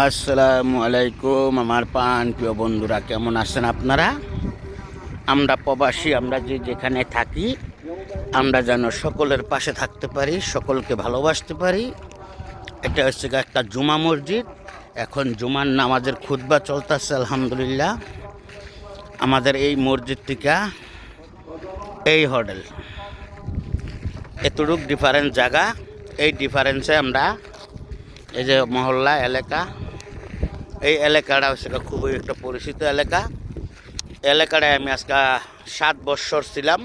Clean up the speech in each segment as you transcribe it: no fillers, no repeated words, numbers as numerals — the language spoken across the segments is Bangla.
আসসালামু আলাইকুম আমার প্রিয় বন্ধুরা, কেমন আছেন আপনারা? আমরা প্রবাসী, আমরা যেখানে থাকি আমরা যেন সকলের পাশে থাকতে পারি, সকলকে ভালোবাসতে পারি। এটা হচ্ছে একটা জুমা মসজিদ। এখন জুমার নামাজের খুতবা চলতেছে আলহামদুলিল্লাহ। আমাদের এই মসজিদ থেকে এই হোটেল এতটুক ডিফারেন্স জায়গা, এই ডিফারেন্সে আমরা এই যে মহল্লা এলাকা, এই এলাকাটা হচ্ছে খুবই একটা পরিচিত এলাকা। এলাকাটায় আমি আজকে 7 বছর ছিলাম,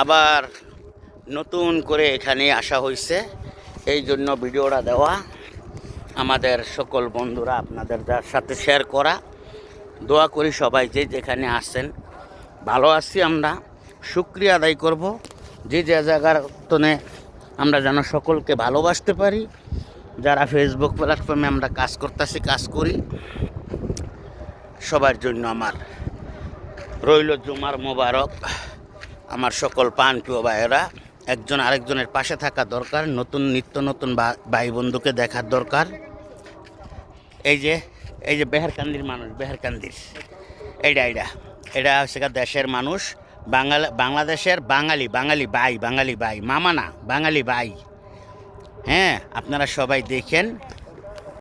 আবার নতুন করে এখানে আসা হয়েছে, এই জন্য ভিডিওটা দেওয়া, আমাদের সকল বন্ধুরা আপনাদের সাথে শেয়ার করা। দোয়া করি সবাই যে যেখানে আসছেন ভালো আছি। আমরা শুকরিয়া আদায় করব যে জায়গার তনে আমরা যেন সকলকে ভালোবাসতে পারি। যারা ফেসবুক প্ল্যাটফর্মে আমরা কাজ করতেছি, কাজ করি, সবার জন্য আমার রইল জুমার মোবারক। আমার সকল প্রিয় ভাইয়েরা, একজন আরেকজনের পাশে থাকা দরকার, নিত্য নতুন ভাই বন্ধুকে দেখার দরকার। এই যে বেহারকান্দির মানুষ, বেহারকান্দির এটা হচ্ছে দেশের মানুষ, বাংলাদেশের বাঙালি ভাই, মামা না, বাঙালি ভাই। হ্যাঁ, আপনারা সবাই দেখেন।